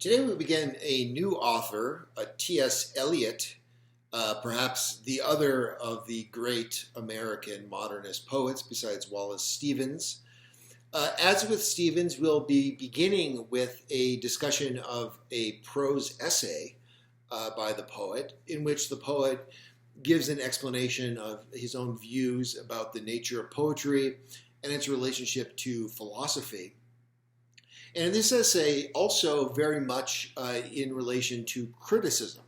Today we begin a new author, T.S. Eliot, perhaps the other of the great American modernist poets besides Wallace Stevens. As with Stevens, we'll be beginning with a discussion of a prose essay by the poet, in which the poet gives an explanation of his own views about the nature of poetry and its relationship to philosophy. And in this essay, also very much in relation to criticism.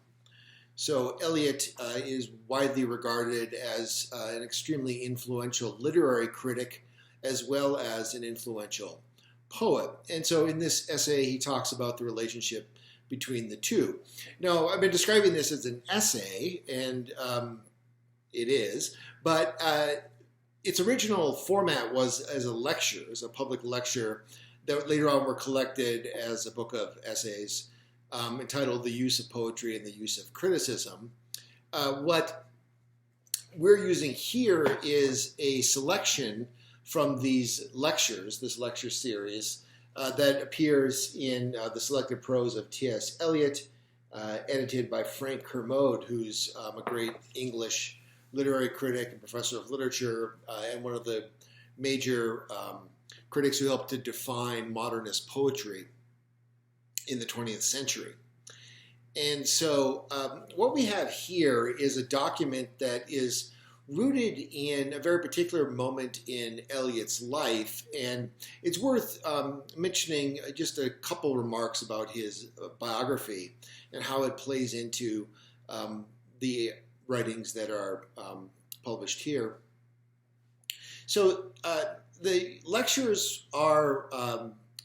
So Eliot is widely regarded as an extremely influential literary critic, as well as an influential poet. And so in this essay, he talks about the relationship between the two. Now, I've been describing this as an essay, and it is, but its original format was as a lecture, as a public lecture, that later on were collected as a book of essays entitled The Use of Poetry and the Use of Criticism. What we're using here is a selection from these lectures, this lecture series, that appears in the Selected Prose of T.S. Eliot, edited by Frank Kermode, who's a great English literary critic and professor of literature, and one of the major critics who helped to define modernist poetry in the 20th century. And so what we have here is a document that is rooted in a very particular moment in Eliot's life, and it's worth mentioning just a couple remarks about his biography and how it plays into the writings that are published here. So the lectures are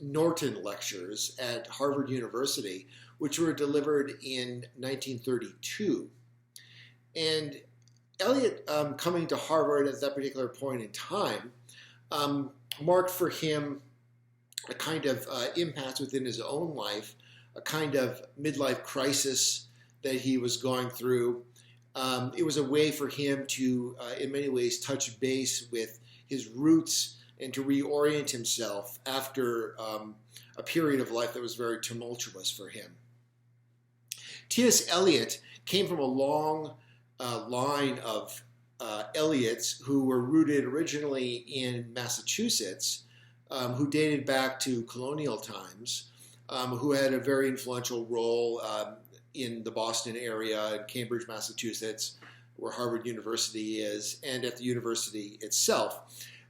Norton lectures at Harvard University, which were delivered in 1932. And Eliot coming to Harvard at that particular point in time marked for him a kind of impasse within his own life, a kind of midlife crisis that he was going through. It was a way for him to, in many ways, touch base with his roots and to reorient himself after a period of life that was very tumultuous for him. T.S. Eliot came from a long line of Eliots who were rooted originally in Massachusetts, who dated back to colonial times, who had a very influential role in the Boston area, in Cambridge, Massachusetts, where Harvard University is, and at the university itself.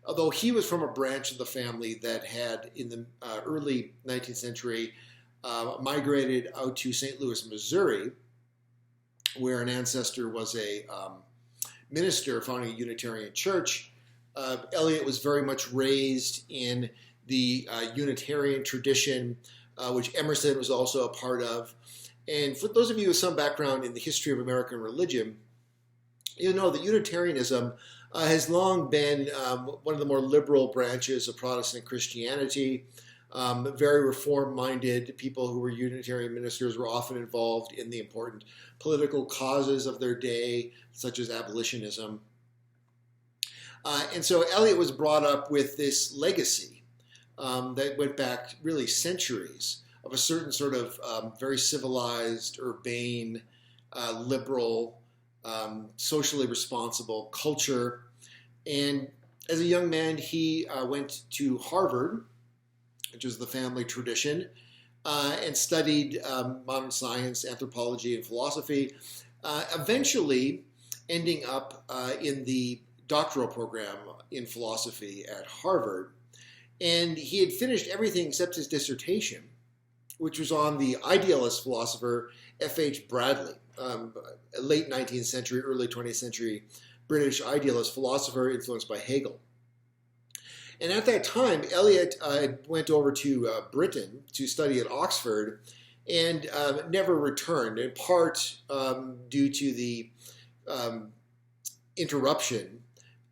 Although he was from a branch of the family that had, in the early 19th century, migrated out to St. Louis, Missouri, where an ancestor was a minister founding a Unitarian church. Eliot was very much raised in the Unitarian tradition, which Emerson was also a part of. And for those of you with some background in the history of American religion, you know that Unitarianism has long been one of the more liberal branches of Protestant Christianity. Very reform-minded people who were Unitarian ministers were often involved in the important political causes of their day, such as abolitionism. And so Eliot was brought up with this legacy that went back really centuries of a certain sort of very civilized, urbane, liberal, socially responsible culture. And as a young man, he went to Harvard, which is the family tradition, and studied modern science, anthropology, and philosophy, eventually ending up in the doctoral program in philosophy at Harvard. And he had finished everything except his dissertation, which was on the idealist philosopher F.H. Bradley, a late 19th century, early 20th century British idealist philosopher influenced by Hegel. And at that time, Eliot went over to Britain to study at Oxford and never returned, in part due to the interruption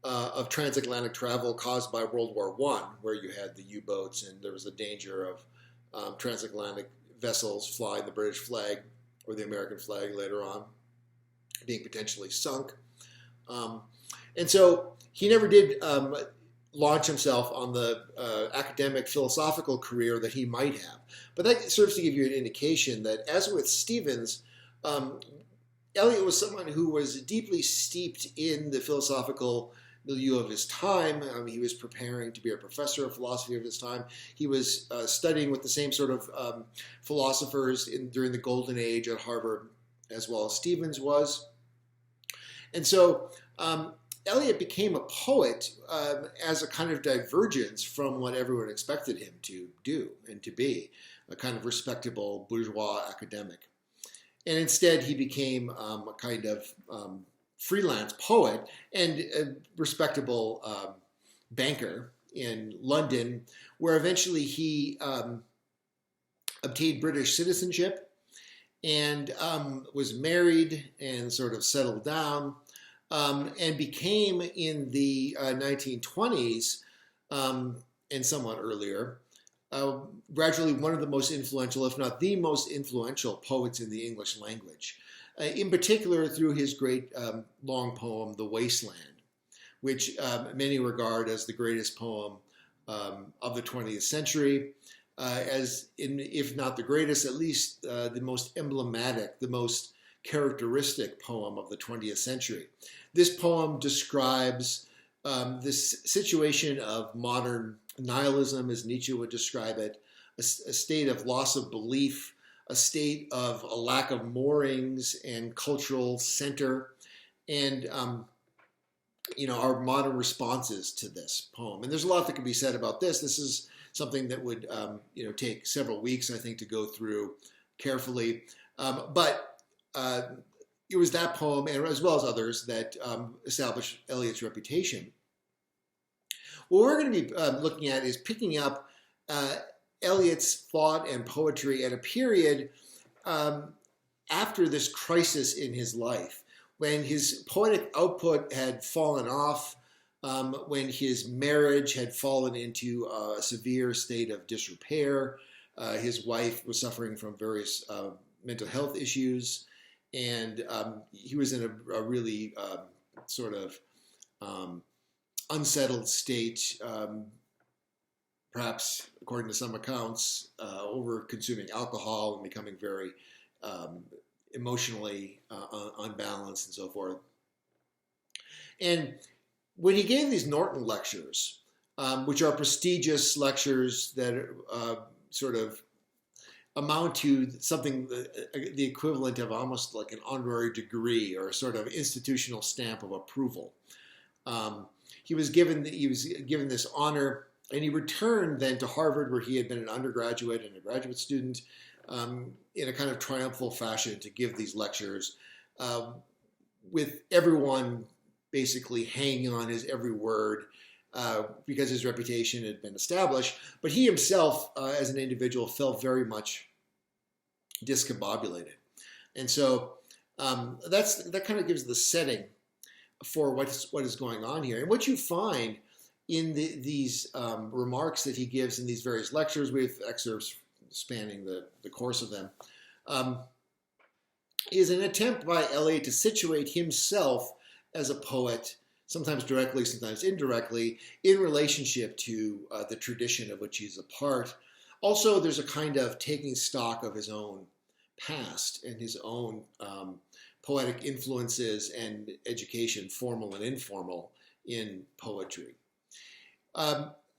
of transatlantic travel caused by World War I, where you had the U-boats and there was a danger of transatlantic vessels flying the British flag or the American flag later on being potentially sunk. And so he never did launch himself on the academic philosophical career that he might have. But that serves to give you an indication that, as with Stevens, Eliot was someone who was deeply steeped in the philosophical milieu of his time. He was preparing to be a professor of philosophy of his time. He was studying with the same sort of philosophers during the Golden Age at Harvard, as well as Stevens was. And so Eliot became a poet as a kind of divergence from what everyone expected him to do and to be, a kind of respectable bourgeois academic. And instead, he became a kind of freelance poet and a respectable banker in London, where eventually he obtained British citizenship and was married and sort of settled down, and became in the 1920s and somewhat earlier, gradually one of the most influential, if not the most influential, poets in the English language. In particular, through his great long poem, The Wasteland, which many regard as the greatest poem of the 20th century, if not the greatest, at least the most emblematic, the most characteristic poem of the 20th century. This poem describes this situation of modern nihilism, as Nietzsche would describe it, a state of loss of belief, a state of a lack of moorings and cultural center, and our modern responses to this poem. And there's a lot that can be said about this. This is something that would take several weeks, I think, to go through carefully. But it was that poem, and as well as others, that established Eliot's reputation. What we're going to be looking at is picking up Eliot's thought and poetry at a period after this crisis in his life, when his poetic output had fallen off, when his marriage had fallen into a severe state of disrepair. His wife was suffering from various mental health issues, and he was in a really sort of unsettled state, perhaps, according to some accounts, over-consuming alcohol and becoming very emotionally unbalanced and so forth. And when he gave these Norton lectures, which are prestigious lectures that sort of amount to something, the equivalent of almost like an honorary degree or a sort of institutional stamp of approval, he was given this honor. And he returned then to Harvard, where he had been an undergraduate and a graduate student, in a kind of triumphal fashion to give these lectures, with everyone basically hanging on his every word, because his reputation had been established. But he himself, as an individual, felt very much discombobulated. And so that kind of gives the setting for what is going on here. And what you find in these remarks that he gives in these various lectures, with excerpts spanning the course of them, is an attempt by Eliot to situate himself as a poet, sometimes directly, sometimes indirectly, in relationship to the tradition of which he's a part. Also, there's a kind of taking stock of his own past and his own poetic influences and education, formal and informal, in poetry.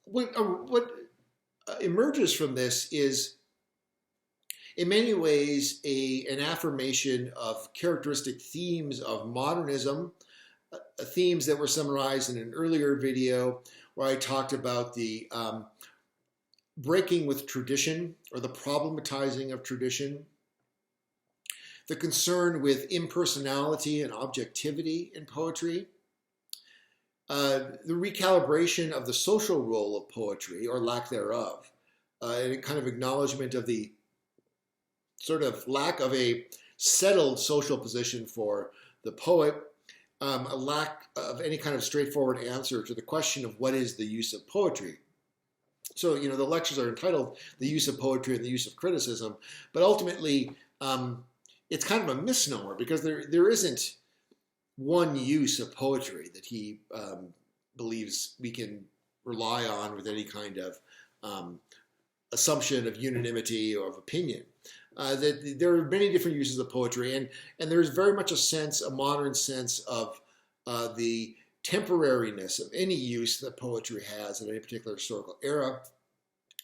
What emerges from this is, in many ways, an affirmation of characteristic themes of modernism, themes that were summarized in an earlier video where I talked about the breaking with tradition, or the problematizing of tradition, the concern with impersonality and objectivity in poetry, the recalibration of the social role of poetry, or lack thereof, and a kind of acknowledgement of the sort of lack of a settled social position for the poet, a lack of any kind of straightforward answer to the question of what is the use of poetry. So, the lectures are entitled The Use of Poetry and the Use of Criticism, but ultimately it's kind of a misnomer, because there isn't one use of poetry that he believes we can rely on with any kind of assumption of unanimity or of opinion. That there are many different uses of poetry, and there's very much a modern sense of the temporariness of any use that poetry has in any particular historical era,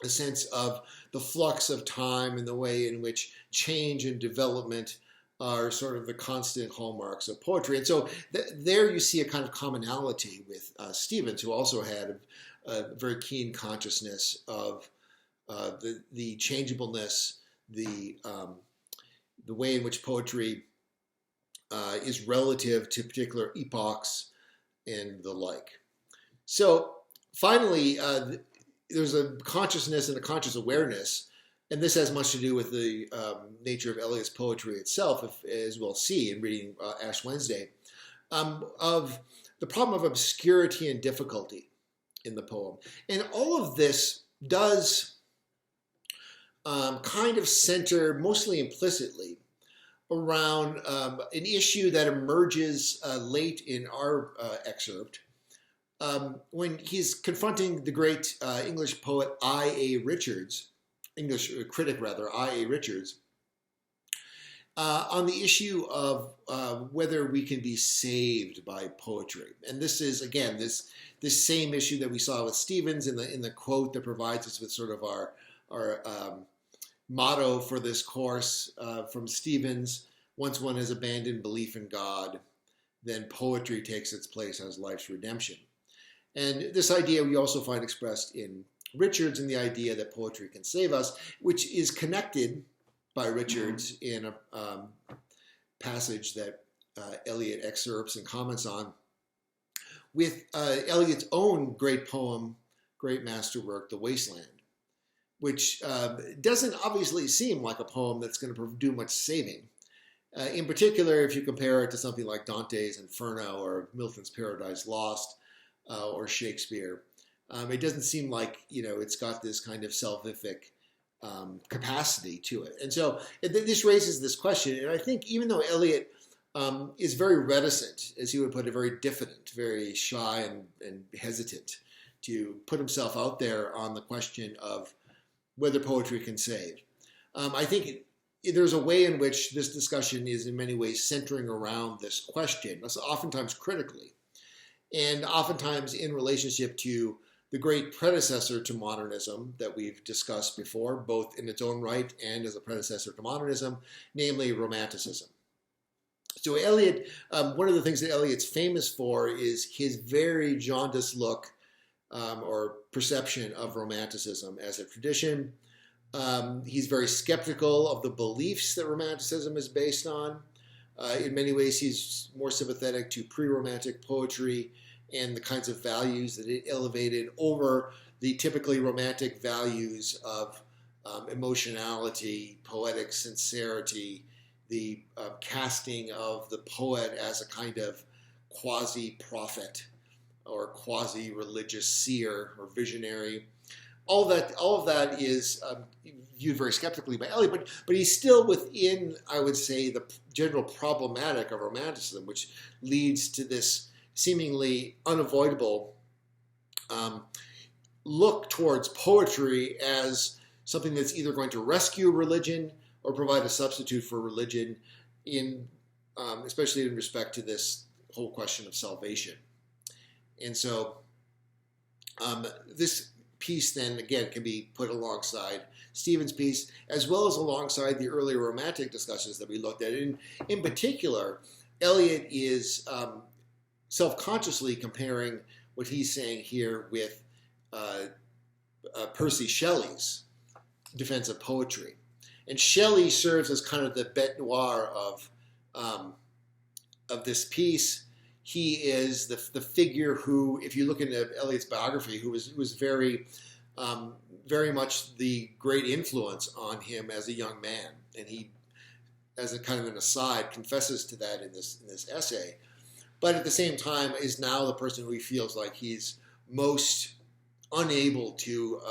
a sense of the flux of time and the way in which change and development are sort of the constant hallmarks of poetry. And so there you see a kind of commonality with Stevens, who also had a very keen consciousness of the changeableness, the way in which poetry is relative to particular epochs and the like. So finally, there's a consciousness and a conscious awareness, and this has much to do with the nature of Eliot's poetry itself, as we'll see in reading Ash Wednesday, of the problem of obscurity and difficulty in the poem. And all of this does kind of center, mostly implicitly, around an issue that emerges late in our excerpt, when he's confronting the great English poet I.A. Richards, English critic rather, I.A. Richards, on the issue of whether we can be saved by poetry. And this is, again, this same issue that we saw with Stevens in the quote that provides us with sort of our motto for this course from Stevens: once one has abandoned belief in God, then poetry takes its place as life's redemption. And this idea we also find expressed in Richards, and the idea that poetry can save us, which is connected by Richards in a passage that Eliot excerpts and comments on with Eliot's own great poem, great masterwork, The Wasteland, which doesn't obviously seem like a poem that's going to do much saving. In particular, if you compare it to something like Dante's Inferno or Milton's Paradise Lost or Shakespeare, it doesn't seem like, it's got this kind of salvific capacity to it. And so this raises this question, and I think even though Eliot is very reticent, as he would put it, very diffident, very shy and hesitant to put himself out there on the question of whether poetry can save, I think there's a way in which this discussion is in many ways centering around this question, oftentimes critically, and oftentimes in relationship to the great predecessor to modernism that we've discussed before, both in its own right and as a predecessor to modernism, namely Romanticism. So Eliot, one of the things that Eliot's famous for is his very jaundiced look or perception of Romanticism as a tradition. He's very skeptical of the beliefs that Romanticism is based on. In many ways, he's more sympathetic to pre-Romantic poetry and the kinds of values that it elevated over the typically Romantic values of emotionality, poetic sincerity, the casting of the poet as a kind of quasi-prophet or quasi-religious seer or visionary. All of that is viewed very skeptically by Eliot, but he's still within, I would say, the general problematic of Romanticism, which leads to this seemingly unavoidable look towards poetry as something that's either going to rescue religion or provide a substitute for religion, especially in respect to this whole question of salvation. And so this piece then, again, can be put alongside Stevens' piece, as well as alongside the earlier Romantic discussions that we looked at. In particular, Eliot is self-consciously comparing what he's saying here with Percy Shelley's defense of poetry. And Shelley serves as kind of the bête noire of this piece. He is the figure who, if you look into Eliot's biography, who was very, very much the great influence on him as a young man. And he, as a kind of an aside, confesses to that in this essay. But at the same time, is now the person who he feels like he's most unable to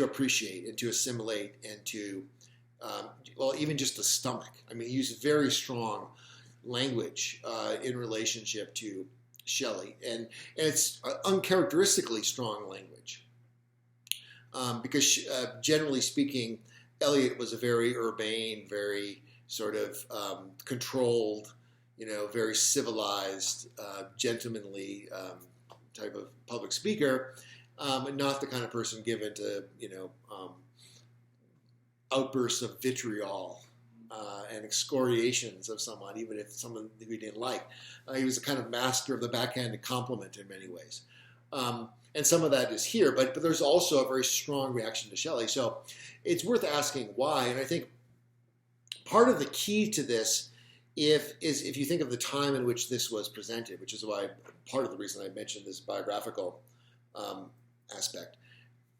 appreciate and to assimilate and to, even just the stomach. I mean, he uses very strong language in relationship to Shelley, and it's uncharacteristically strong language, because generally speaking, Eliot was a very urbane, very sort of controlled, very civilized, gentlemanly type of public speaker, not the kind of person given to outbursts of vitriol and excoriations of someone, even if someone who he didn't like. He was a kind of master of the backhanded compliment in many ways. And some of that is here, but there's also a very strong reaction to Shelley. So it's worth asking why. And I think part of the key to this if you think of the time in which this was presented, which is why part of the reason I mentioned this biographical aspect.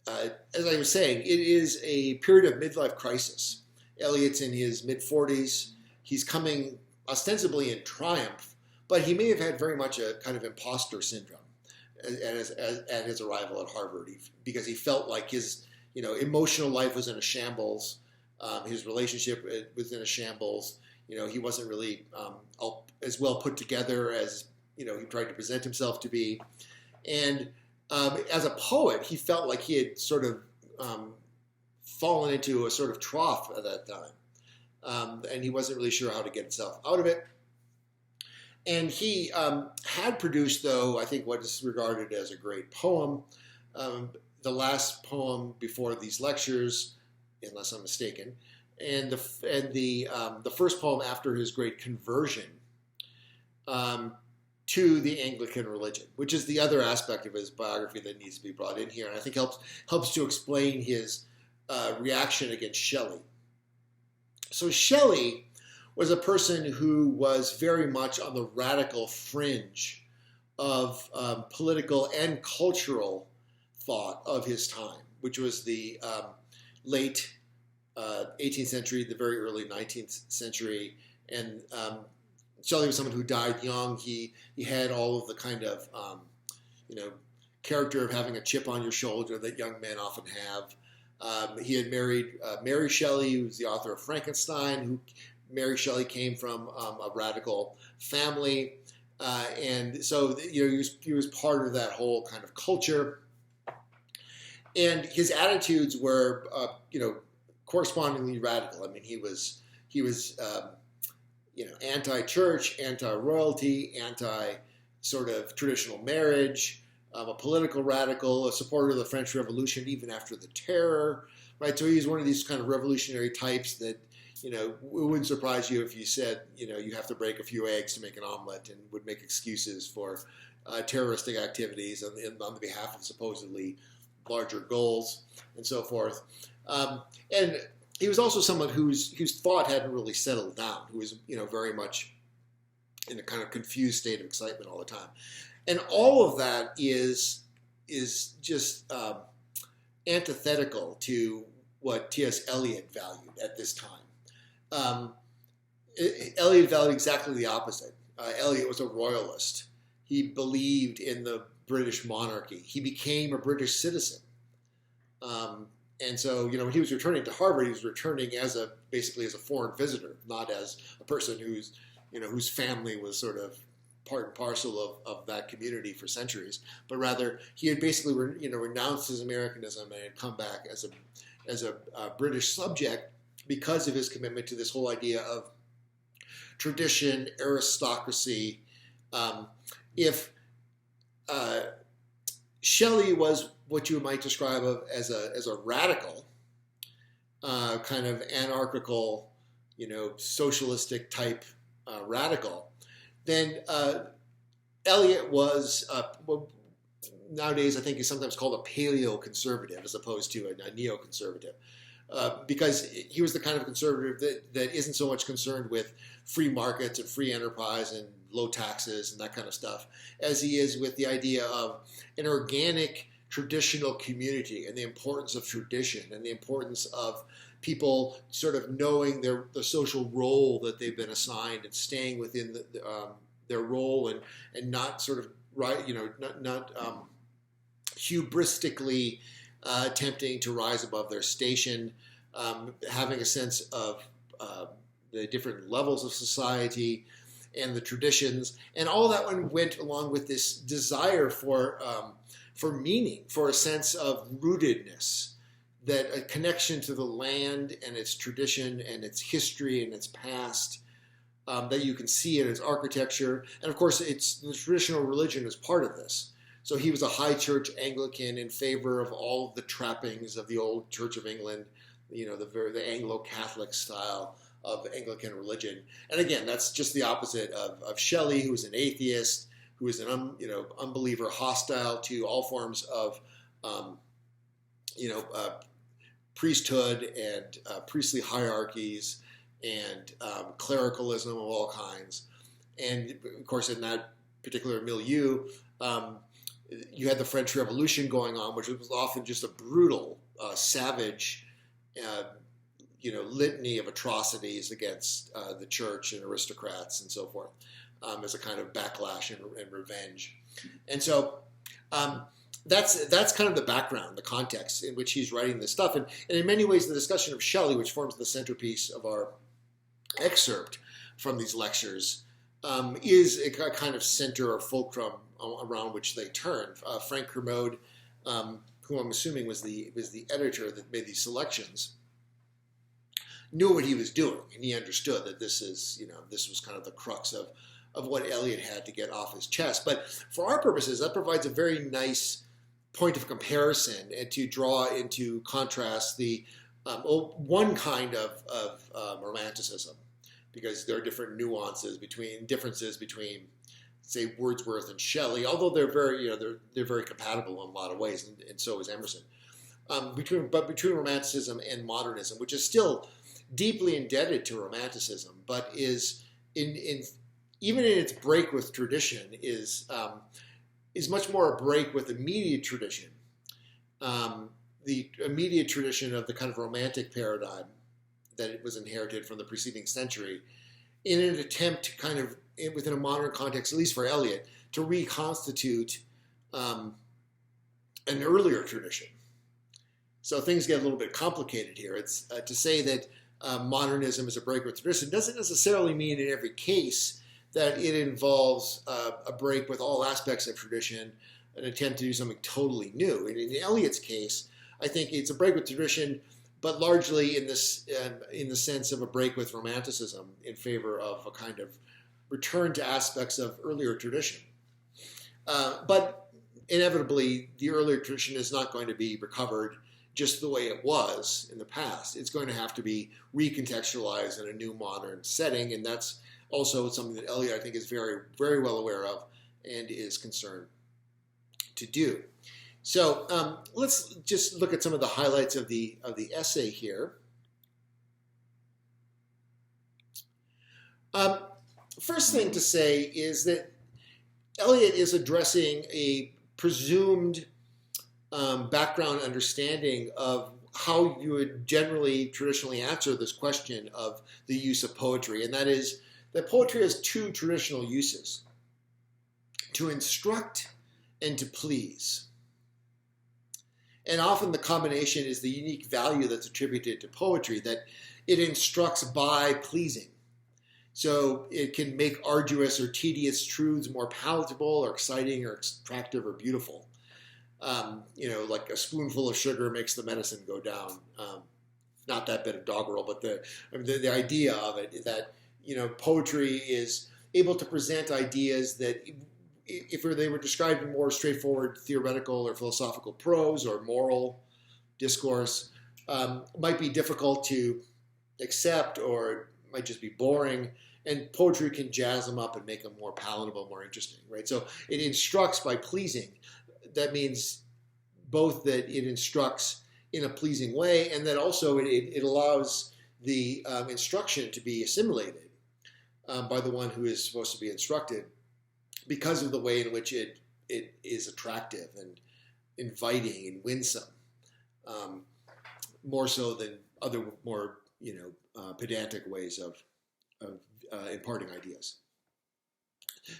As I was saying, it is a period of midlife crisis. Eliot's in his mid-40s. He's coming ostensibly in triumph, but he may have had very much a kind of imposter syndrome at his arrival at Harvard, because he felt like his emotional life was in a shambles. His relationship was in a shambles. He wasn't really as well put together as he tried to present himself to be. And as a poet, he felt like he had sort of fallen into a sort of trough at that time. And he wasn't really sure how to get himself out of it. And he had produced, though, I think what is regarded as a great poem, the last poem before these lectures, unless I'm mistaken, and the first poem after his great conversion to the Anglican religion, which is the other aspect of his biography that needs to be brought in here, and I think helps to explain his reaction against Shelley. So Shelley was a person who was very much on the radical fringe of political and cultural thought of his time, which was the late 18th century, the very early 19th century. And Shelley was someone who died young. He had all of the kind of, character of having a chip on your shoulder that young men often have. He had married Mary Shelley, who was the author of Frankenstein. Mary Shelley came from a radical family. And so, he was part of that whole kind of culture. And his attitudes were, correspondingly radical. I mean, he was anti-church, anti-royalty, anti-sort of traditional marriage, a political radical, a supporter of the French Revolution even after the Terror, right? So he's one of these kind of revolutionary types that, it wouldn't surprise you if you said, you have to break a few eggs to make an omelet, and would make excuses for terroristic activities on the behalf of supposedly larger goals and so forth. And he was also someone whose thought hadn't really settled down, who was, very much in a kind of confused state of excitement all the time. And all of that is just antithetical to what T.S. Eliot valued at this time. Eliot valued exactly the opposite. Eliot was a royalist. He believed in the British monarchy. He became a British citizen. And so, when he was returning to Harvard, he was returning basically as a foreign visitor, not as a person whose family was sort of part and parcel of that community for centuries, but rather he had basically, renounced his Americanism and had come back as a British subject because of his commitment to this whole idea of tradition, aristocracy. If Shelley was what you might describe as a radical, kind of anarchical, socialistic type radical, then Eliot was, nowadays I think he's sometimes called a paleo-conservative as opposed to a neoconservative. Because he was the kind of conservative that isn't so much concerned with free markets and free enterprise and low taxes and that kind of stuff, as he is with the idea of an organic traditional community and the importance of tradition and the importance of people sort of knowing the social role that they've been assigned and staying within their role and not sort of not hubristically attempting to rise above their station, having a sense of the different levels of society, and the traditions, and all that one went along with this desire for meaning, for a sense of rootedness, that a connection to the land and its tradition and its history and its past, that you can see in its architecture. And of course, it's the traditional religion is part of this. So he was a high church Anglican in favor of all of the trappings of the old Church of England, the Anglo-Catholic style of Anglican religion. And again, that's just the opposite of Shelley, who was an atheist, who was an unbeliever, hostile to all forms of priesthood and priestly hierarchies and clericalism of all kinds. And of course, in that particular milieu, you had the French Revolution going on, which was often just a brutal, savage, litany of atrocities against the church and aristocrats and so forth, as a kind of backlash and revenge. And so that's kind of the background, the context in which he's writing this stuff. And in many ways, the discussion of Shelley, which forms the centerpiece of our excerpt from these lectures, is a kind of center or fulcrum around which they turn. Frank Kermode, who I'm assuming was the editor that made these selections, knew what he was doing, and he understood that this was kind of the crux of what Eliot had to get off his chest. But for our purposes, that provides a very nice point of comparison and to draw into contrast the one kind of romanticism, because there are different differences between, say, Wordsworth and Shelley, although they're very compatible in a lot of ways, and so is Emerson. Between romanticism and modernism, which is still deeply indebted to romanticism, but is even in its break with tradition is much more a break with immediate tradition, the immediate tradition of the kind of romantic paradigm that it was inherited from the preceding century, in an attempt kind of within a modern context, at least for Eliot, to reconstitute an earlier tradition. So things get a little bit complicated here. It's to say that modernism is a break with tradition doesn't necessarily mean in every case that it involves a break with all aspects of tradition, an attempt to do something totally new. And in Eliot's case, I think it's a break with tradition, but largely in the sense of a break with romanticism in favor of a kind of return to aspects of earlier tradition. But inevitably, the earlier tradition is not going to be recovered just the way it was in the past. It's going to have to be recontextualized in a new modern setting, and that's also something that Eliot, I think, is very, very well aware of and is concerned to do. So let's just look at some of the highlights of the essay here. First thing to say is that Eliot is addressing a presumed background understanding of how you would traditionally answer this question of the use of poetry, and that is that poetry has two traditional uses: to instruct and to please. And often the combination is the unique value that's attributed to poetry, that it instructs by pleasing. So it can make arduous or tedious truths more palatable or exciting or attractive or beautiful. Like a spoonful of sugar makes the medicine go down. Not that bit of doggerel, but the idea of it is that, poetry is able to present ideas that, if they were described in more straightforward theoretical or philosophical prose or moral discourse, might be difficult to accept or might just be boring. And poetry can jazz them up and make them more palatable, more interesting, right? So it instructs by pleasing. That means both that it instructs in a pleasing way, and that also it allows the instruction to be assimilated by the one who is supposed to be instructed, because of the way in which it is attractive and inviting and winsome, more so than other more pedantic ways of imparting ideas.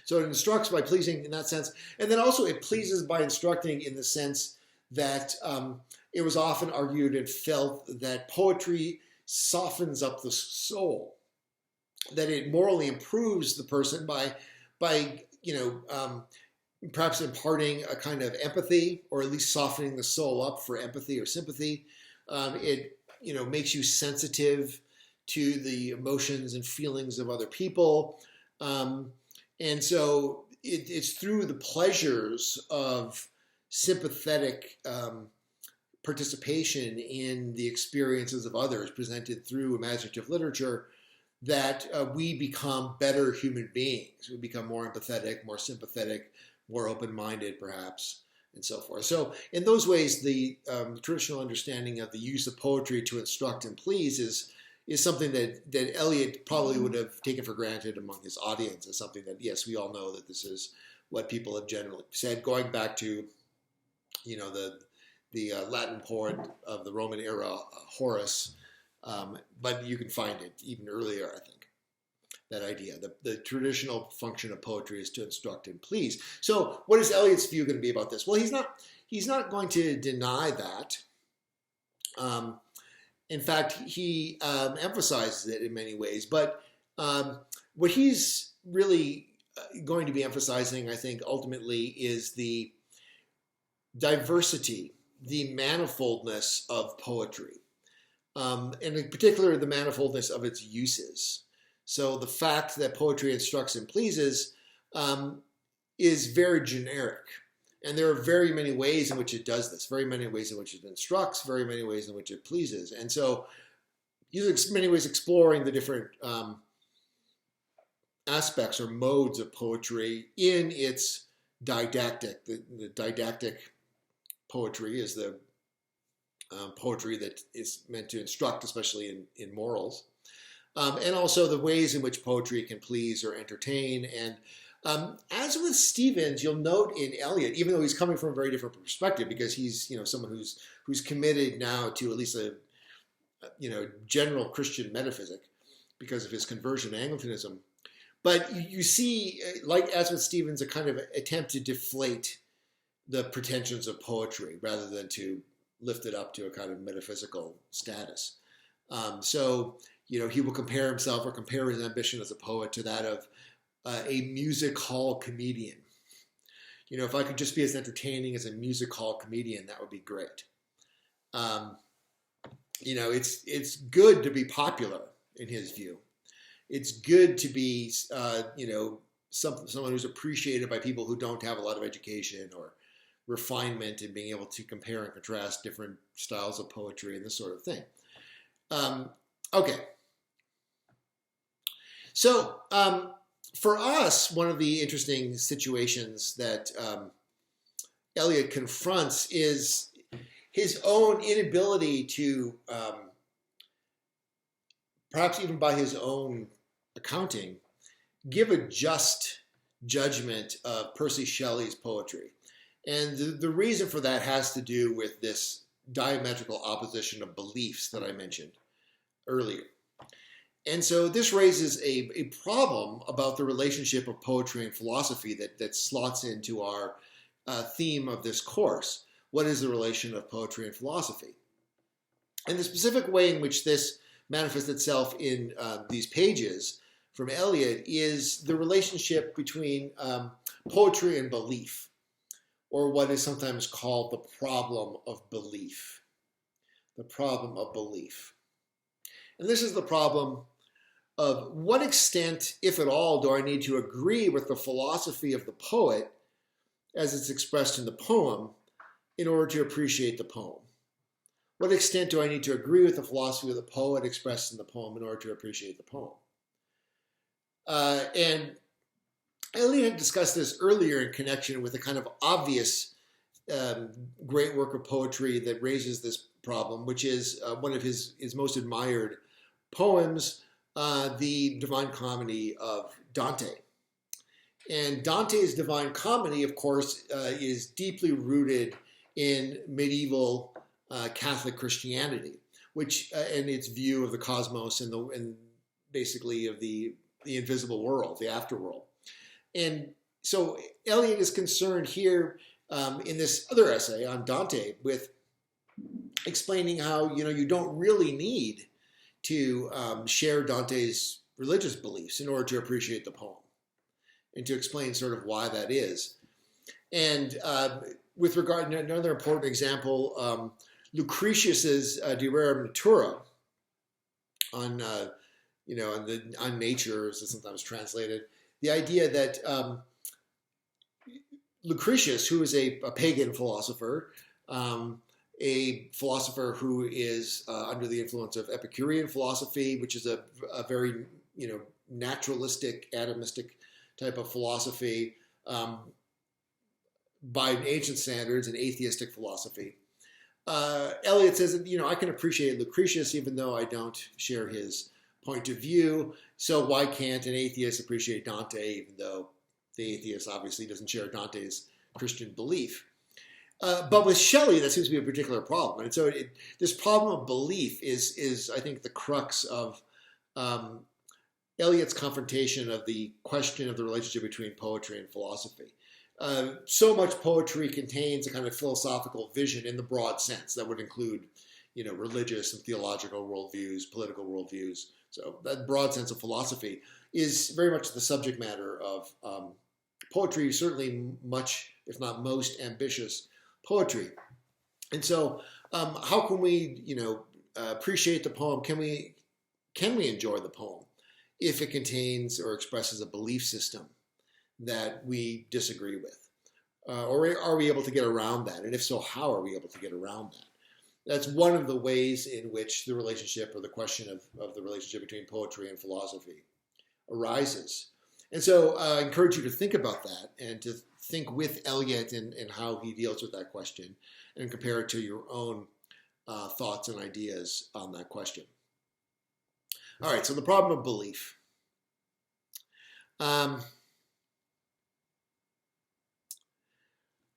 So it instructs by pleasing in that sense, and then also it pleases by instructing in the sense that it was often argued and felt that poetry softens up the soul. that it morally improves the person by perhaps imparting a kind of empathy, or at least softening the soul up for empathy or sympathy. It makes you sensitive to the emotions and feelings of other people, and so it's through the pleasures of sympathetic participation in the experiences of others presented through imaginative literature that we become better human beings. We become more empathetic, more sympathetic, more open-minded, perhaps, and so forth. So in those ways, the traditional understanding of the use of poetry to instruct and please is something that Eliot probably would have taken for granted among his audience, as something that, yes, we all know that this is what people have generally said, going back to, the Latin poet of the Roman era, Horace, but you can find it even earlier, I think, that idea. The traditional function of poetry is to instruct and please. So what is Eliot's view going to be about this? Well, he's not going to deny that. In fact, he emphasizes it in many ways. But what he's really going to be emphasizing, I think, ultimately is the diversity, the manifoldness of poetry. And in particular, the manifoldness of its uses. So the fact that poetry instructs and pleases is very generic. And there are very many ways in which it does this, very many ways in which it instructs, very many ways in which it pleases. And so he's in many ways exploring the different aspects or modes of poetry in its didactic. The didactic poetry is the poetry that is meant to instruct, especially in morals. And also the ways in which poetry can please or entertain. And as with Stevens, you'll note in Eliot, even though he's coming from a very different perspective, because he's someone who's committed now to at least a general Christian metaphysic because of his conversion to Anglicanism. But you see, like as with Stevens, a kind of attempt to deflate the pretensions of poetry rather than to lift it up to a kind of metaphysical status. So he will compare himself or compare his ambition as a poet to that of a music hall comedian. If I could just be as entertaining as a music hall comedian, that would be great. It's good to be popular in his view. It's good to be, someone who's appreciated by people who don't have a lot of education or refinement in being able to compare and contrast different styles of poetry and this sort of thing. Okay. So for us, one of the interesting situations that Eliot confronts is his own inability to, perhaps even by his own accounting, give a just judgment of Percy Shelley's poetry. And the reason for that has to do with this diametrical opposition of beliefs that I mentioned earlier. And so this raises a problem about the relationship of poetry and philosophy that slots into our theme of this course. What is the relation of poetry and philosophy? And the specific way in which this manifests itself in these pages from Eliot is the relationship between poetry and belief, or what is sometimes called the problem of belief. The problem of belief. And this is the problem of what extent, if at all, do I need to agree with the philosophy of the poet as it's expressed in the poem in order to appreciate the poem? What extent do I need to agree with the philosophy of the poet expressed in the poem in order to appreciate the poem? And Eliot had discussed this earlier in connection with a kind of obvious great work of poetry that raises this problem, which is one of his most admired poems, the Divine Comedy of Dante. And Dante's Divine Comedy, of course, is deeply rooted in medieval Catholic Christianity, which and its view of the cosmos and basically of the invisible world, the afterworld. And so Eliot is concerned here in this other essay on Dante with explaining how you don't really need to share Dante's religious beliefs in order to appreciate the poem and to explain sort of why that is. And with regard to another important example, Lucretius's De Rerum Natura on on nature, as it's sometimes translated, the idea that Lucretius, who is a pagan philosopher, a philosopher who is under the influence of Epicurean philosophy, which is a very naturalistic, atomistic type of philosophy, by ancient standards, an atheistic philosophy. Eliot says that, I can appreciate Lucretius even though I don't share his point of view. So why can't an atheist appreciate Dante even though the atheist obviously doesn't share Dante's Christian belief? But with Shelley, that seems to be a particular problem. And so this problem of belief is, I think, the crux of Eliot's confrontation of the question of the relationship between poetry and philosophy. So much poetry contains a kind of philosophical vision in the broad sense that would include, religious and theological worldviews, political worldviews. So that broad sense of philosophy is very much the subject matter of poetry, certainly much, if not most, ambitious poetry. And so how can we, appreciate the poem? Can we enjoy the poem if it contains or expresses a belief system that we disagree with? Or are we able to get around that? And if so, how are we able to get around that? That's one of the ways in which the relationship or the question of the relationship between poetry and philosophy arises. And so I encourage you to think about that and to think with Eliot and how he deals with that question and compare it to your own thoughts and ideas on that question. All right, so the problem of belief. All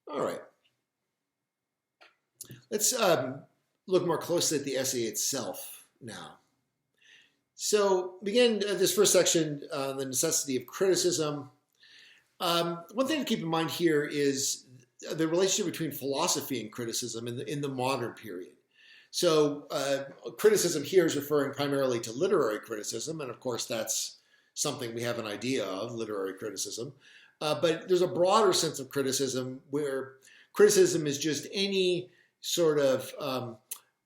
right. Let's look more closely at the essay itself now. So begin this first section, the necessity of criticism. One thing to keep in mind here is the relationship between philosophy and criticism in the modern period. So criticism here is referring primarily to literary criticism, and of course that's something we have an idea of, literary criticism. But there's a broader sense of criticism where criticism is just any sort of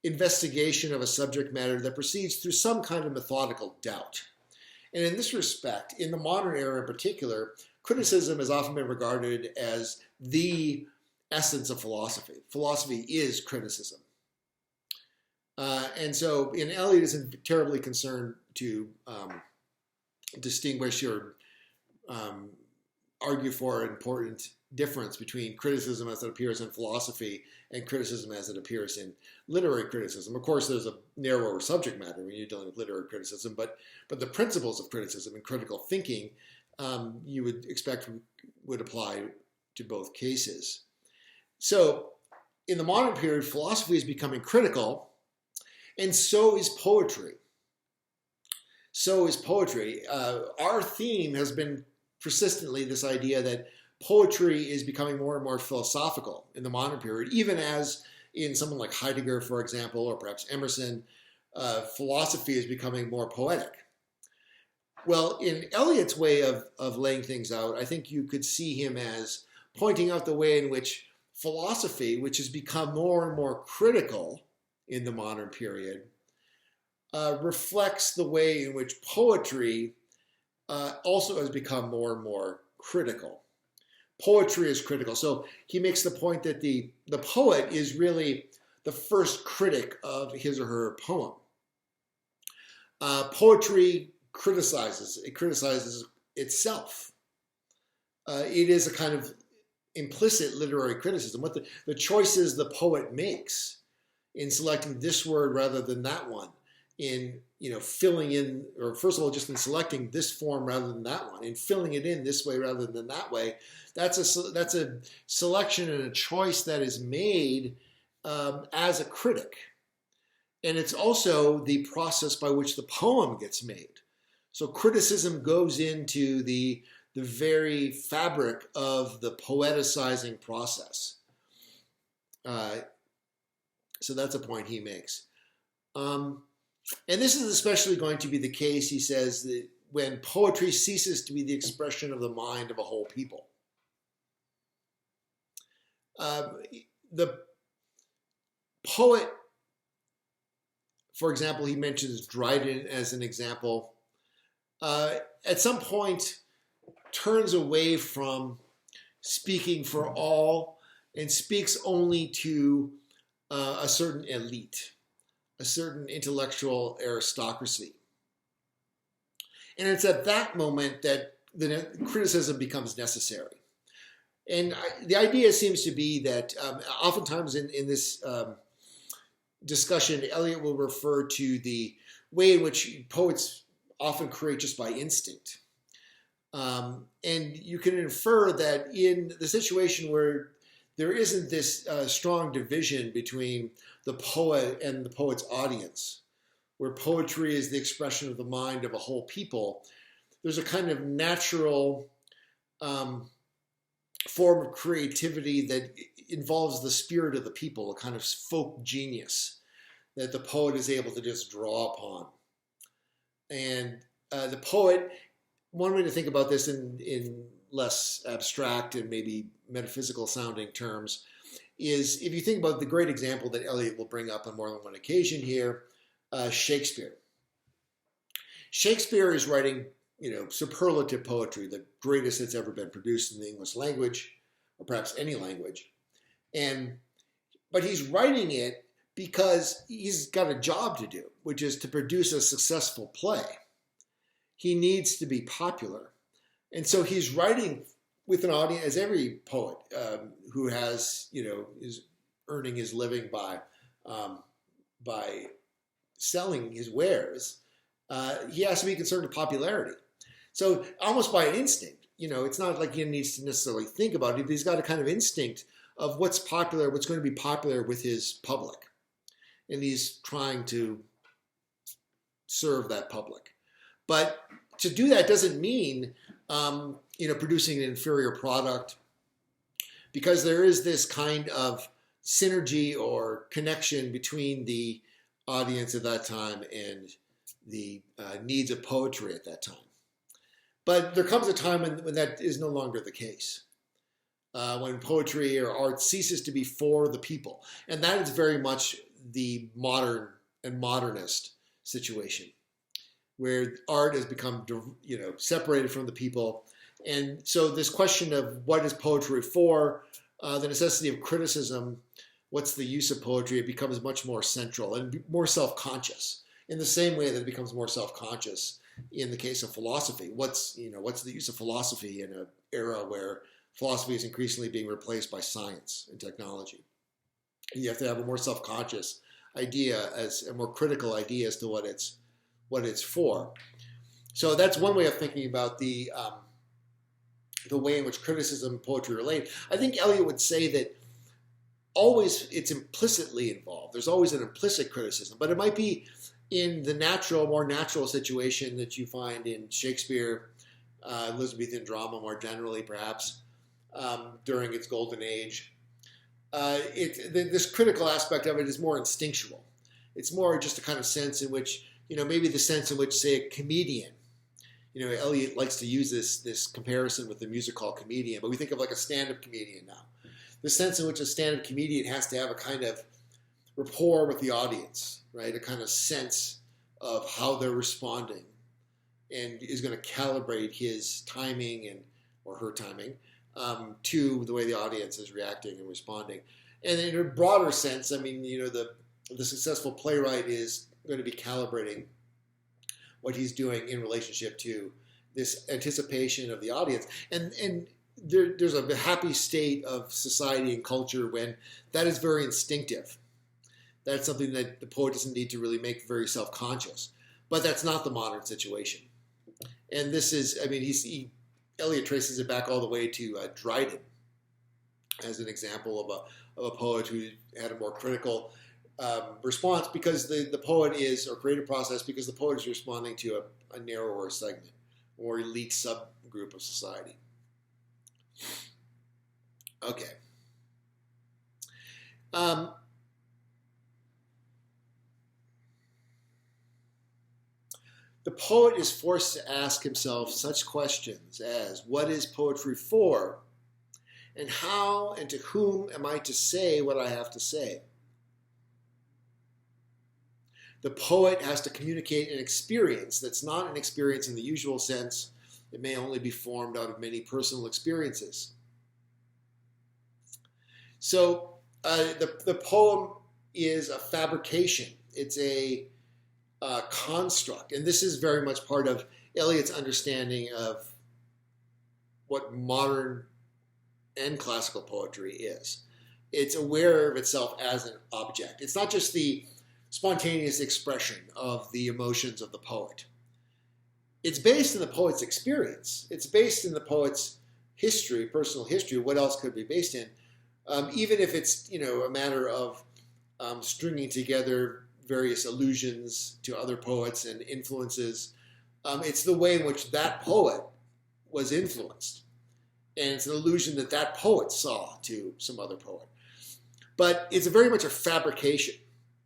investigation of a subject matter that proceeds through some kind of methodical doubt. And in this respect, in the modern era in particular, criticism has often been regarded as the essence of philosophy. Philosophy is criticism. And so Eliot isn't terribly concerned to distinguish or argue for an important difference between criticism as it appears in philosophy and criticism as it appears in literary criticism. Of course, there's a narrower subject matter when you're dealing with literary criticism, but the principles of criticism and critical thinking you would expect would apply to both cases. So in the modern period, philosophy is becoming critical, and so is poetry. So is poetry. Our theme has been persistently this idea that poetry is becoming more and more philosophical in the modern period, even as in someone like Heidegger, for example, or perhaps Emerson, philosophy is becoming more poetic. Well, in Eliot's way of laying things out, I think you could see him as pointing out the way in which philosophy, which has become more and more critical in the modern period, reflects the way in which poetry also has become more and more critical. Poetry is critical. So he makes the point that the poet is really the first critic of his or her poem. Poetry criticizes itself. It is a kind of implicit literary criticism. What the choices the poet makes in selecting this word rather than that one, in filling in, or first of all, just in selecting this form rather than that one, in filling it in this way rather than that way, that's a selection and a choice that is made as a critic. And it's also the process by which the poem gets made. So criticism goes into the very fabric of the poeticizing process. So that's a point he makes. And this is especially going to be the case, he says, that when poetry ceases to be the expression of the mind of a whole people. The poet, for example, he mentions Dryden as an example, at some point turns away from speaking for all and speaks only to a certain elite, a certain intellectual aristocracy. And it's at that moment that the criticism becomes necessary. And the idea seems to be that oftentimes in this discussion, Eliot will refer to the way in which poets often create just by instinct. And you can infer that in the situation where there isn't this strong division between the poet and the poet's audience, where poetry is the expression of the mind of a whole people, there's a kind of natural form of creativity that involves the spirit of the people, a kind of folk genius that the poet is able to just draw upon. And the poet, one way to think about this in less abstract and maybe metaphysical sounding terms is if you think about the great example that Eliot will bring up on more than one occasion here, Shakespeare. Shakespeare is writing, superlative poetry, the greatest that's ever been produced in the English language, or perhaps any language. But he's writing it because he's got a job to do, which is to produce a successful play. He needs to be popular. And so he's writing with an audience, as every poet who has, is earning his living by selling his wares, he has to be concerned with popularity. So almost by instinct, it's not like he needs to necessarily think about it, but he's got a kind of instinct of what's popular, what's going to be popular with his public. And he's trying to serve that public. But to do that doesn't mean, producing an inferior product, because there is this kind of synergy or connection between the audience at that time and the needs of poetry at that time. But there comes a time when that is no longer the case, when poetry or art ceases to be for the people. And that is very much the modern and modernist situation, where art has become, separated from the people. And so this question of what is poetry for, the necessity of criticism, what's the use of poetry, it becomes much more central and more self-conscious, in the same way that it becomes more self-conscious in the case of philosophy. What's the use of philosophy in an era where philosophy is increasingly being replaced by science and technology? You have to have a more self-conscious idea, as a more critical idea as to what it's for. So that's one way of thinking about the way in which criticism and poetry relate. I think Eliot would say that always it's implicitly involved. There's always an implicit criticism, but it might be in the more natural situation that you find in Shakespeare, Elizabethan drama more generally, perhaps, during its golden age. This critical aspect of it is more instinctual. It's more just a kind of sense in which, maybe the sense in which, say, a comedian, Eliot likes to use this comparison with the music hall comedian, but we think of like a stand-up comedian now. The sense in which a stand-up comedian has to have a kind of rapport with the audience, right? A kind of sense of how they're responding, and is going to calibrate his timing or her timing to the way the audience is reacting and responding. And in a broader sense, the successful playwright is going to be calibrating what he's doing in relationship to this anticipation of the audience. And there's a happy state of society and culture when that is very instinctive. That's something that the poet doesn't need to really make very self-conscious. But that's not the modern situation. And this is, Eliot traces it back all the way to Dryden as an example of a poet who had a more critical response, because the poet is, or creative process, because the poet is responding to a narrower segment or elite subgroup of society. Okay. the poet is forced to ask himself such questions as, what is poetry for? And how and to whom am I to say what I have to say? The poet has to communicate an experience that's not an experience in the usual sense. It may only be formed out of many personal experiences. So the poem is a fabrication. It's a construct. And this is very much part of Eliot's understanding of what modern and classical poetry is. It's aware of itself as an object. It's not just the spontaneous expression of the emotions of the poet. It's based in the poet's experience. It's based in the poet's history, personal history. What else could it be based in? Even if it's a matter of stringing together various allusions to other poets and influences, it's the way in which that poet was influenced, and it's an allusion that that poet saw to some other poet. But it's very much a fabrication.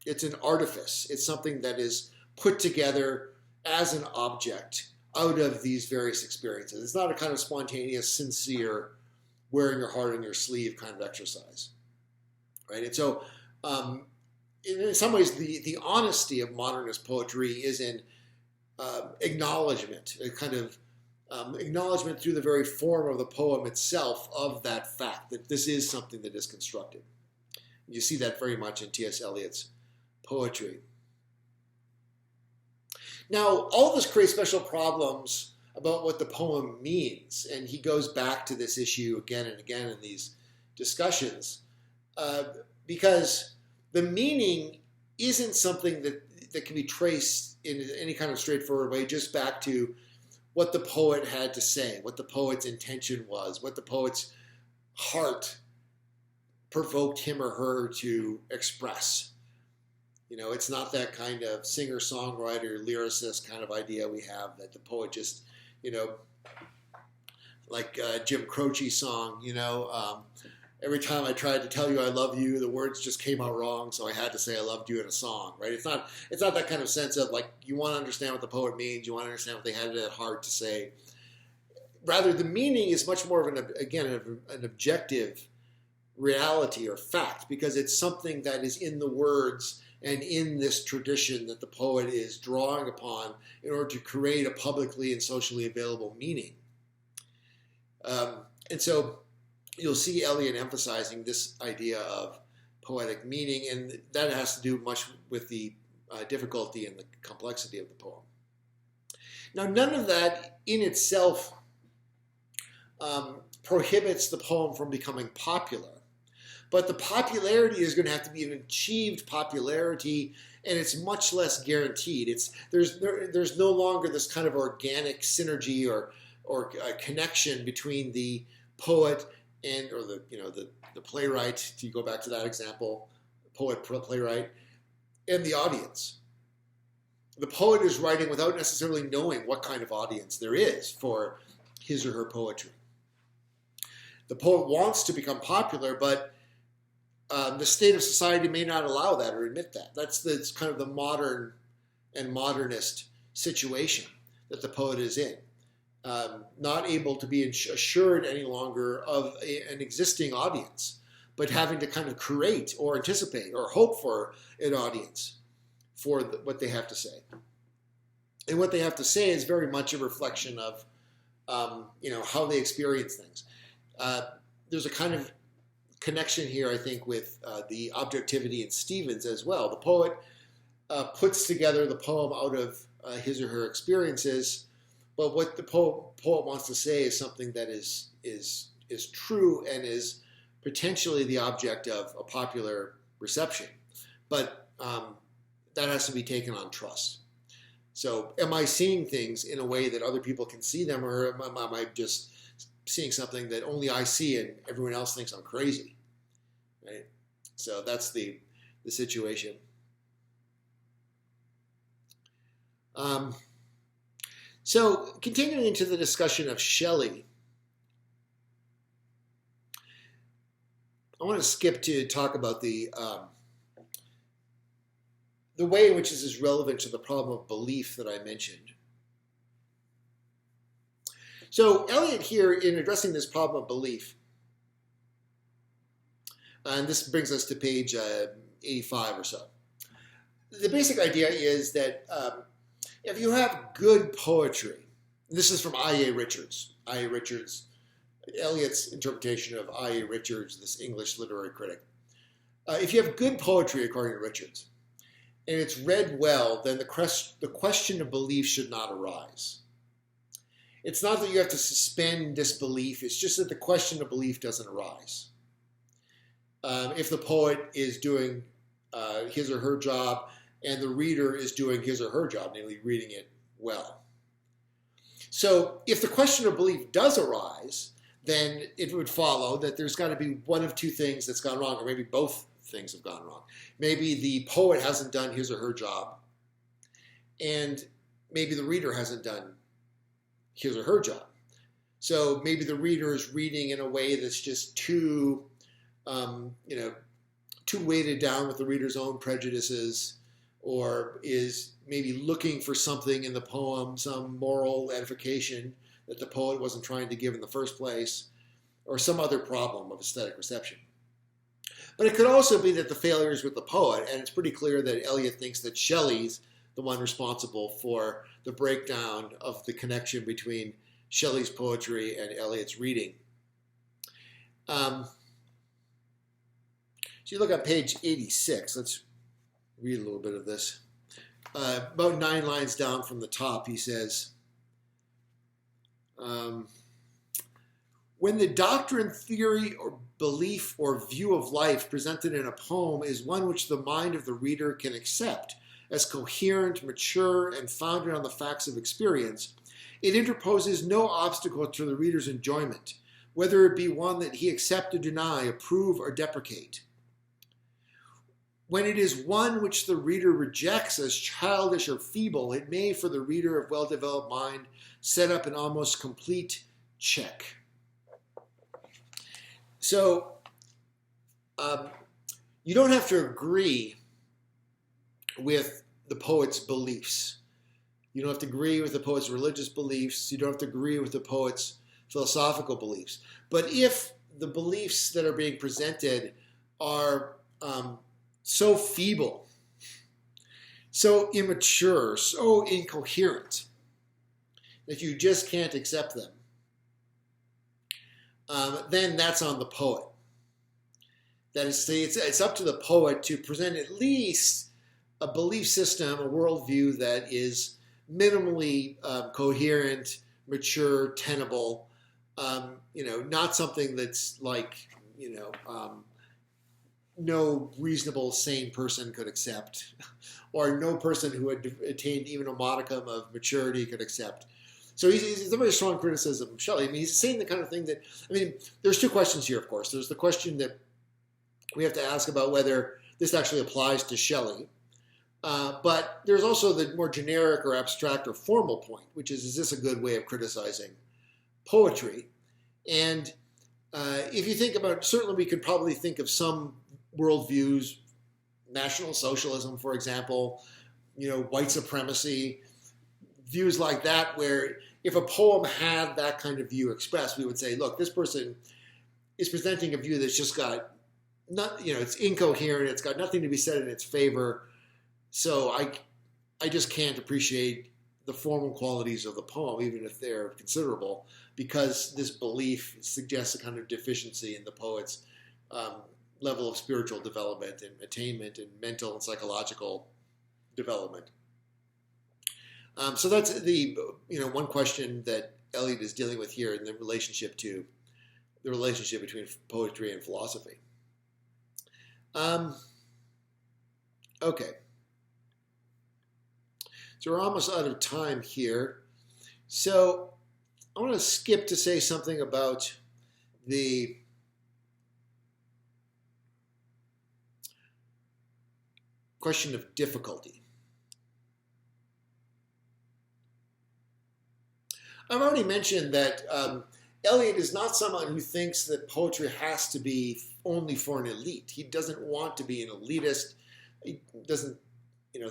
It's an artifice. It's something that is put together as an object out of these various experiences. It's not a kind of spontaneous, sincere, wearing your heart on your sleeve kind of exercise, right? And so, in some ways, the honesty of modernist poetry is in acknowledgement, a kind of acknowledgement through the very form of the poem itself of that fact that this is something that is constructed. You see that very much in T.S. Eliot's poetry. Now, all this creates special problems about what the poem means, and he goes back to this issue again and again in these discussions, because the meaning isn't something that can be traced in any kind of straightforward way just back to what the poet had to say, what the poet's intention was, what the poet's heart provoked him or her to express. It's not that kind of singer-songwriter, lyricist kind of idea we have that the poet just, like Jim Croce's song, every time I tried to tell you I love you, the words just came out wrong, so I had to say I loved you in a song, right? It's not that kind of sense of like you want to understand what the poet means, you want to understand what they had at heart to say. Rather, the meaning is much more of an objective reality or fact, because it's something that is in the words and in this tradition that the poet is drawing upon in order to create a publicly and socially available meaning. And so you'll see Eliot emphasizing this idea of poetic meaning, and that has to do much with the difficulty and the complexity of the poem. Now, none of that in itself prohibits the poem from becoming popular. But the popularity is going to have to be an achieved popularity, and it's much less guaranteed. There's no longer this kind of organic synergy or connection between the poet and the playwright. To go back to that example, poet playwright, and the audience. The poet is writing without necessarily knowing what kind of audience there is for his or her poetry. The poet wants to become popular, but the state of society may not allow that or admit that. That's kind of the modern and modernist situation that the poet is in. Not able to be assured any longer of an existing audience, but having to kind of create or anticipate or hope for an audience for what they have to say. And what they have to say is very much a reflection of how they experience things. There's a kind of connection here, I think, with the objectivity in Stevens as well. The poet puts together the poem out of his or her experiences, but what the poet wants to say is something that is true and is potentially the object of a popular reception. But that has to be taken on trust. So am I seeing things in a way that other people can see them, or am I just seeing something that only I see and everyone else thinks I'm crazy? Right? So that's the situation. So continuing into the discussion of Shelley, I want to skip to talk about the way in which this is relevant to the problem of belief that I mentioned So Eliot here, in addressing this problem of belief, and this brings us to page 85 or so. The basic idea is that if you have good poetry, this is from I.A. Richards. I.A. Richards, Eliot's interpretation of I.A. Richards, this English literary critic. If you have good poetry, according to Richards, and it's read well, then the question of belief should not arise. It's not that you have to suspend disbelief, it's just that the question of belief doesn't arise. If the poet is doing his or her job and the reader is doing his or her job, namely reading it well. So if the question of belief does arise, then it would follow that there's got to be one of two things that's gone wrong, or maybe both things have gone wrong. Maybe the poet hasn't done his or her job, and maybe the reader hasn't done his or her job. So maybe the reader is reading in a way that's just too weighted down with the reader's own prejudices, or is maybe looking for something in the poem, some moral edification that the poet wasn't trying to give in the first place, or some other problem of aesthetic reception. But it could also be that the failure is with the poet, and it's pretty clear that Eliot thinks that Shelley's the one responsible for the breakdown of the connection between Shelley's poetry and Eliot's reading. So you look at page 86. Let's read a little bit of this. About 9 lines down from the top, he says, when the doctrine, theory, or belief or view of life presented in a poem is one which the mind of the reader can accept as coherent, mature, and founded on the facts of experience, it interposes no obstacle to the reader's enjoyment, whether it be one that he accept or deny, approve or deprecate. When it is one which the reader rejects as childish or feeble, it may, for the reader of well-developed mind, set up an almost complete check. So, you don't have to agree with the poet's beliefs. You don't have to agree with the poet's religious beliefs. You don't have to agree with the poet's philosophical beliefs. But if the beliefs that are being presented are so feeble, so immature, so incoherent, that you just can't accept them, then that's on the poet. That is, it's up to the poet to present at least a belief system, a worldview that is minimally coherent, mature, tenable, not something that's like, no reasonable, sane person could accept, or no person who had attained even a modicum of maturity could accept. So he's a very strong criticism of Shelley. I mean, he's saying the kind of thing that, there's two questions here, of course. There's the question that we have to ask about whether this actually applies to Shelley. But there's also the more generic or abstract or formal point, which is this a good way of criticizing poetry? And if you think about, certainly we could probably think of some worldviews, National Socialism, for example, white supremacy, views like that, where if a poem had that kind of view expressed, we would say, look, this person is presenting a view that's just got, it's incoherent, it's got nothing to be said in its favor, so I just can't appreciate the formal qualities of the poem, even if they're considerable, because this belief suggests a kind of deficiency in the poet's level of spiritual development and attainment and mental and psychological development. So that's the one question that Eliot is dealing with here in the relationship between poetry and philosophy. Okay. So we're almost out of time here. So I want to skip to say something about the question of difficulty. I've already mentioned that Eliot is not someone who thinks that poetry has to be only for an elite. He doesn't want to be an elitist. He doesn't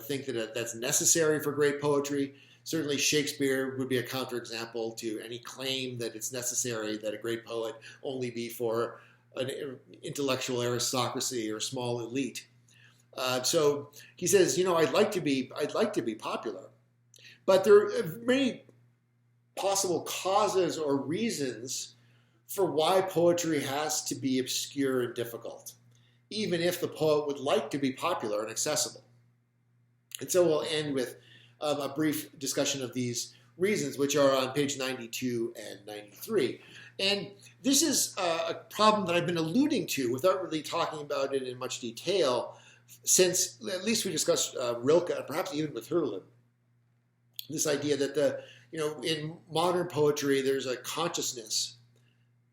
think that that's necessary for great poetry. Certainly Shakespeare would be a counterexample to any claim that it's necessary that a great poet only be for an intellectual aristocracy or small elite. So he says, I'd like to be popular, but there are many possible causes or reasons for why poetry has to be obscure and difficult, even if the poet would like to be popular and accessible. And so we'll end with a brief discussion of these reasons, which are on page 92 and 93. And this is a problem that I've been alluding to without really talking about it in much detail since at least we discussed Rilke, and perhaps even with Hölderlin. This idea that in modern poetry there's a consciousness,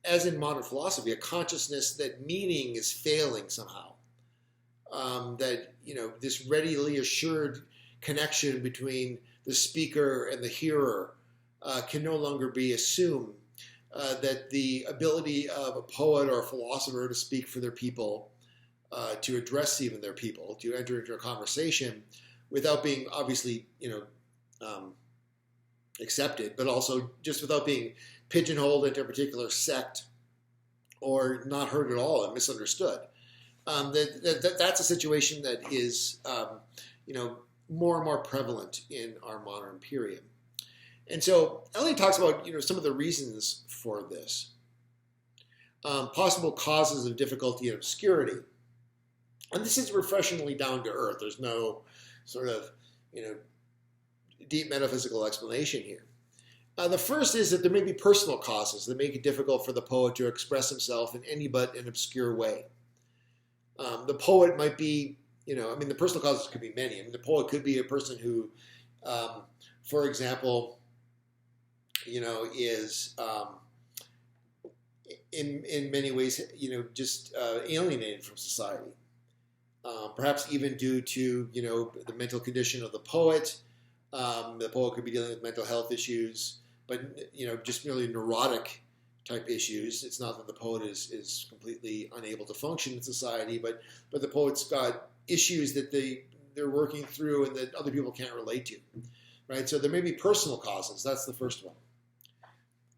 as in modern philosophy, a consciousness that meaning is failing somehow. That this readily assured connection between the speaker and the hearer can no longer be assumed. That the ability of a poet or a philosopher to speak for their people, to address even their people, to enter into a conversation without being obviously accepted, but also just without being pigeonholed into a particular sect or not heard at all and misunderstood. That's a situation that is more and more prevalent in our modern period. And so Eliot talks about some of the reasons for this, possible causes of difficulty and obscurity, and this is refreshingly down to earth. There's no sort of deep metaphysical explanation here. The first is that there may be personal causes that make it difficult for the poet to express himself in any but an obscure way. The poet might be, the personal causes could be many. The poet could be a person who, for example, is in many ways, just alienated from society. Perhaps even due to, the mental condition of the poet. The poet could be dealing with mental health issues, but, just merely neurotic type issues. It's not that the poet is completely unable to function in society, but the poet's got issues that they're working through and that other people can't relate to, right? So there may be personal causes. That's the first one.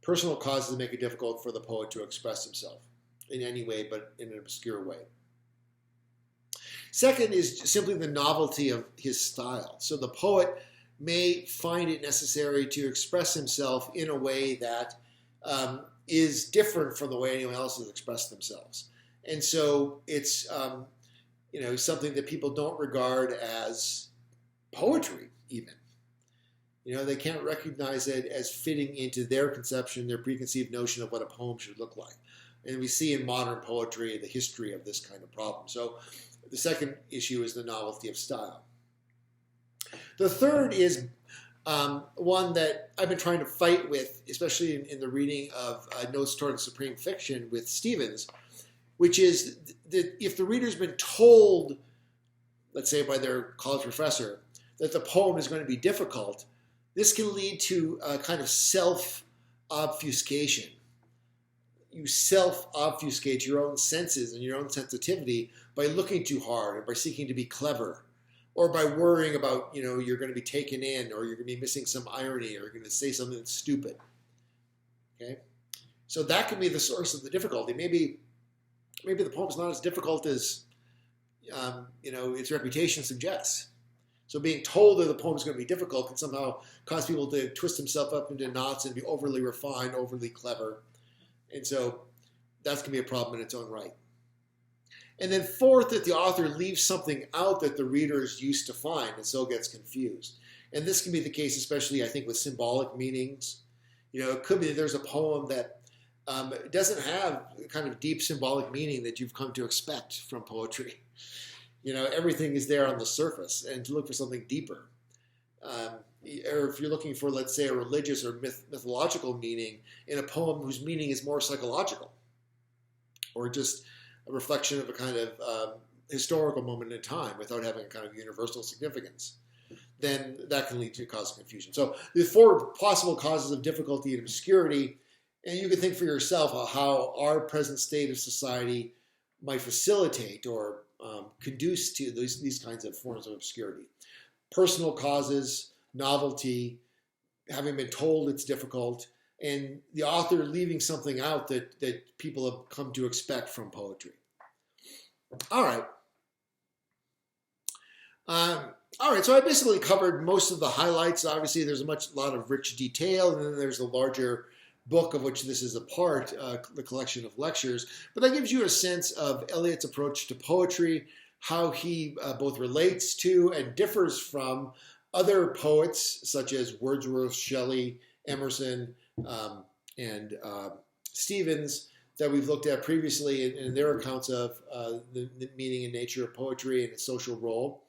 Personal causes that make it difficult for the poet to express himself in any way, but in an obscure way. Second is simply the novelty of his style. So the poet may find it necessary to express himself in a way that is different from the way anyone else has expressed themselves. And so it's something that people don't regard as poetry even. They can't recognize it as fitting into their conception, their preconceived notion of what a poem should look like. And we see in modern poetry the history of this kind of problem. So the second issue is the novelty of style. The third is one that I've been trying to fight with, especially in the reading of Notes Toward Supreme Fiction with Stevens, which is that if the reader's been told, let's say by their college professor, that the poem is going to be difficult, this can lead to a kind of self-obfuscation. You self-obfuscate your own senses and your own sensitivity by looking too hard and by seeking to be clever, or by worrying about, you're going to be taken in, or you're going to be missing some irony, or you're going to say something that's stupid. Okay? So that can be the source of the difficulty. Maybe the poem's not as difficult as, its reputation suggests. So being told that the poem is going to be difficult can somehow cause people to twist themselves up into knots and be overly refined, overly clever. And so that's going to be a problem in its own right. And then fourth, that the author leaves something out that the reader is used to find and so gets confused. And this can be the case, especially, I think, with symbolic meanings. It could be that there's a poem that doesn't have the kind of deep symbolic meaning that you've come to expect from poetry. Everything is there on the surface, and to look for something deeper. Or if you're looking for, let's say, a religious or mythological meaning in a poem whose meaning is more psychological, or just a reflection of a kind of historical moment in time without having a kind of universal significance, then that can lead to cause confusion. So the four possible causes of difficulty and obscurity, and you can think for yourself how our present state of society might facilitate or conduce to these kinds of forms of obscurity. Personal causes, novelty, having been told it's difficult, and the author leaving something out that people have come to expect from poetry. All right. So I basically covered most of the highlights. Obviously, there's a lot of rich detail, and then there's the larger book of which this is a part, the collection of lectures. But that gives you a sense of Eliot's approach to poetry, how he both relates to and differs from other poets such as Wordsworth, Shelley, Emerson, and Stevens that we've looked at previously in their accounts of the meaning and nature of poetry and its social role.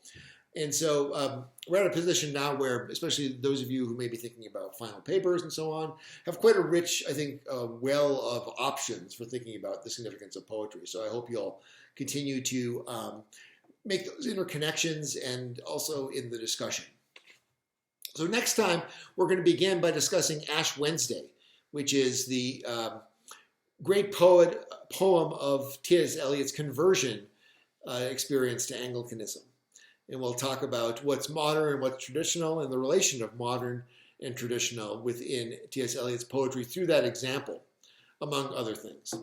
And so we're at a position now where, especially those of you who may be thinking about final papers and so on, have quite a rich, I think, well of options for thinking about the significance of poetry. So I hope you'll continue to make those interconnections and also in the discussion. So next time, we're going to begin by discussing Ash Wednesday, which is the great poem of T.S. Eliot's conversion experience to Anglicanism. And we'll talk about what's modern and what's traditional and the relation of modern and traditional within T.S. Eliot's poetry through that example, among other things.